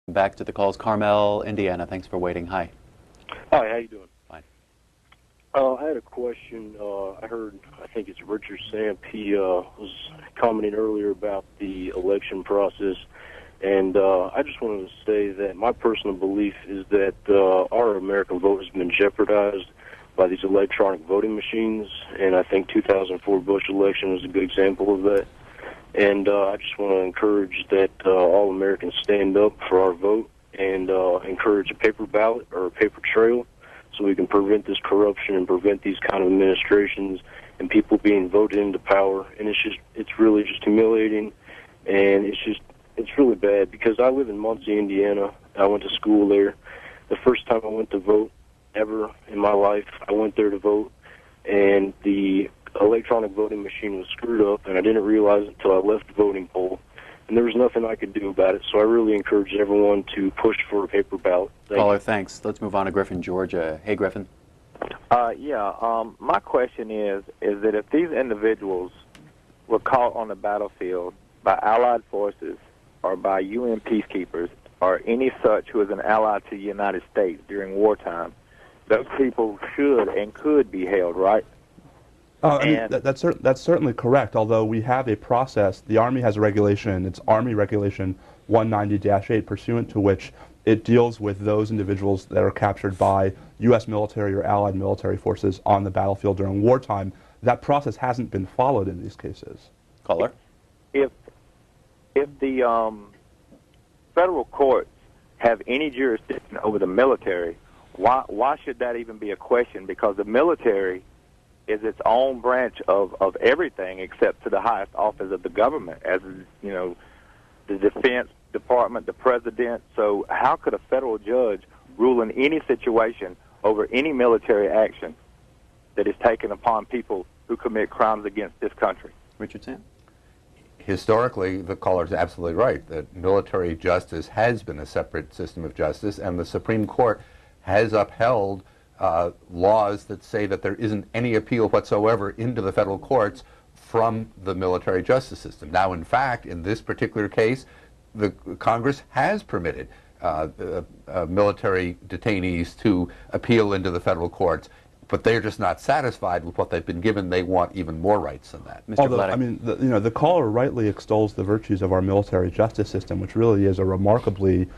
Back to the calls. Carmel, Indiana. Thanks for waiting. Hi. Hi, how you doing? Fine. I had a question. I heard, I think it's Richard Samp, he was commenting earlier about the election process, and I just wanted to say that my personal belief is that our American vote has been jeopardized by these electronic voting machines, and I think 2004 Bush election was a good example of that. And I just want to encourage that all Americans stand up for our vote and encourage a paper ballot or a paper trail so we can prevent this corruption and prevent these kind of administrations and people being voted into power. And it's really just humiliating, and it's really bad because I live in Muncie, Indiana. I went to school there. The first time I went to vote ever in my life, I went there to vote, and the electronic voting machine was screwed up, and I didn't realize it until I left the voting poll, and there was nothing I could do about it. So I really encourage everyone to push for a paper ballot. Caller, thanks. Let's move on to Griffin, Georgia. Hey, Griffin. My question is that if these individuals were caught on the battlefield by Allied forces or by UN peacekeepers or any such who is an ally to the United States during wartime, those people should and could be held, right? That's certainly correct, although we have a process. The Army has a regulation, it's Army Regulation 190-8, pursuant to which it deals with those individuals that are captured by U.S. military or Allied military forces on the battlefield during wartime. That process hasn't been followed in these cases. Caller? If the federal courts have any jurisdiction over the military, why should that even be a question? Because the military is its own branch of everything except to the highest office of the government, as you know, the Defense Department, the President. So how could a federal judge rule in any situation over any military action that is taken upon people who commit crimes against this country? Richard Sam? Historically, the caller is absolutely right, that military justice has been a separate system of justice, and the Supreme Court has upheld laws that say that there isn't any appeal whatsoever into the federal courts from the military justice system. Now, in fact, in this particular case, the Congress has permitted military detainees to appeal into the federal courts, but they're just not satisfied with what they've been given. They want even more rights than that. Mr. Although, I mean, the caller rightly extols the virtues of our military justice system, which really is a remarkably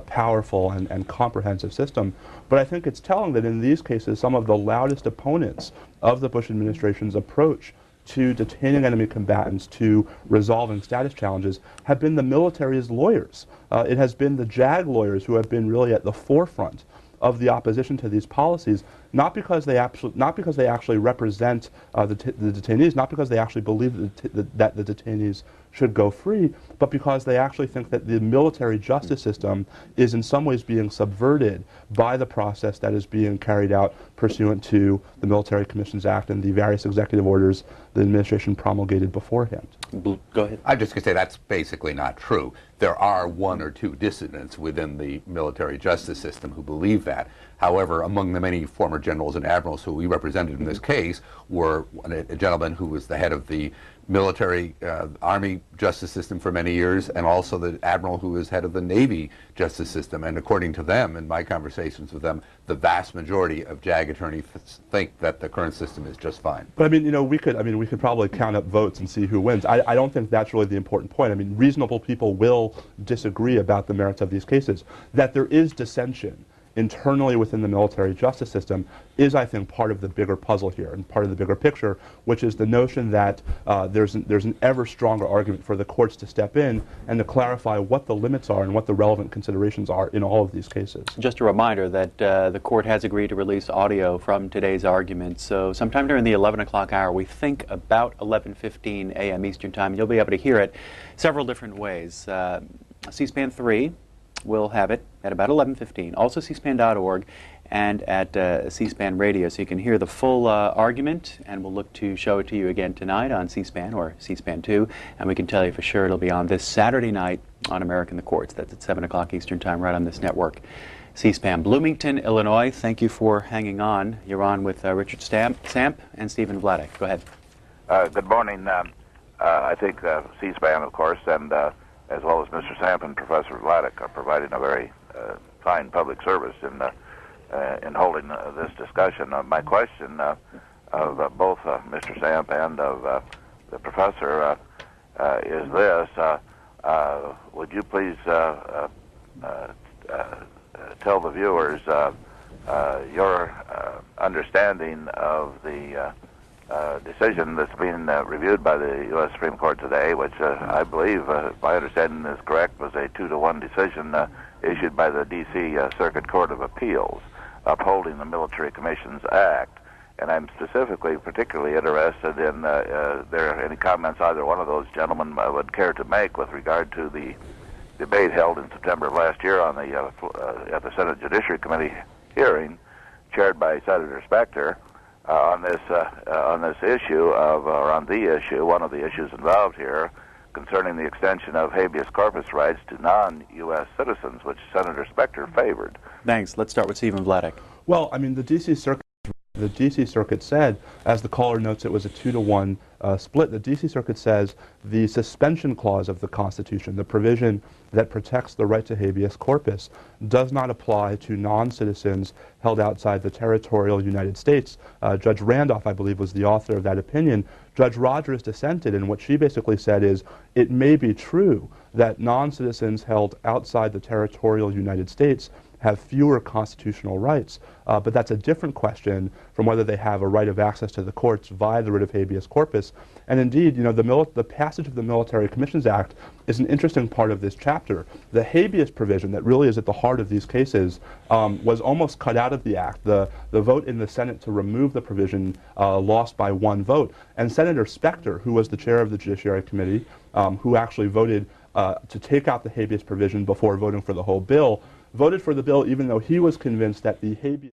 powerful and comprehensive system. But I think it's telling that in these cases, some of the loudest opponents of the Bush administration's approach to detaining enemy combatants, to resolving status challenges, have been the military's lawyers. It has been the JAG lawyers who have been really at the forefront of the opposition to these policies, not because they actually represent the detainees, not because they actually believe that the detainees should go free, but because they actually think that the military justice system is in some ways being subverted by the process that is being carried out pursuant to the Military Commissions Act and the various executive orders the administration promulgated beforehand. Go ahead. I'm just going to say that's basically not true. There are one or two dissidents within the military justice system who believe that. However, among the many former generals and admirals who we represented in this case were a gentleman who was the head of the military Army justice system for many years, and also the admiral who was head of the Navy justice system. And according to them, in my conversations with them, the vast majority of JAG attorneys think that the current system is just fine. But I mean, you know, we could probably count up votes and see who wins. I don't think that's really the important point. I mean, reasonable people will disagree about the merits of these cases. That there is dissension internally within the military justice system is, I think, part of the bigger puzzle here and part of the bigger picture, which is the notion that there's an ever stronger argument for the courts to step in and to clarify what the limits are and what the relevant considerations are in all of these cases. Just a reminder that the court has agreed to release audio from today's argument, so sometime during the 11 o'clock hour, we think about 11:15 a.m. Eastern Time, you'll be able to hear it several different ways. C-SPAN 3 will have it at about 11:15. Also cspan.org and at C-SPAN Radio, so you can hear the full argument, and we'll look to show it to you again tonight on C-SPAN or C-SPAN 2, and we can tell you for sure it'll be on this Saturday night on American the Courts. That's at 7 o'clock Eastern Time right on this network. C-SPAN. Bloomington, Illinois, thank you for hanging on. You're on with Richard Samp and Stephen Vladek. Go ahead. Good morning. I think C-SPAN, of course, and as well as Mr. Samp and Professor Vladeck, are providing a very fine public service in holding this discussion. My question of both Mr. Samp and of the professor is this: would you please tell the viewers your understanding of the decision that's being reviewed by the U.S. Supreme Court today, which I believe, if my understanding is correct, was a 2-to-1 decision issued by the D.C. Circuit Court of Appeals, upholding the Military Commissions Act. And I'm specifically, particularly interested in there are any comments either one of those gentlemen would care to make with regard to the debate held in September of last year on the at the Senate Judiciary Committee hearing, chaired by Senator Specter, on this issue of, or on the issue, one of the issues involved here, concerning the extension of habeas corpus rights to non-U.S. citizens, which Senator Specter favored. Thanks. Let's start with Stephen Vladeck. Well, I mean, the D.C. Circuit said, as the caller notes, it was a 2-to-1 split. The D.C. Circuit says the suspension clause of the Constitution, the provision that protects the right to habeas corpus, does not apply to non-citizens held outside the territorial United States. Judge Randolph, I believe, was the author of that opinion. Judge Rogers dissented, and what she basically said is, it may be true that non-citizens held outside the territorial United States have fewer constitutional rights, but that's a different question from whether they have a right of access to the courts via the writ of habeas corpus. And indeed, you know, the passage of the Military Commissions Act is an interesting part of this chapter. The habeas provision that really is at the heart of these cases was almost cut out of the act. The vote in the Senate to remove the provision lost by 1 vote. And Senator Specter, who was the chair of the Judiciary Committee, who actually voted to take out the habeas provision before voting for the whole bill, voted for the bill even though he was convinced that the habeas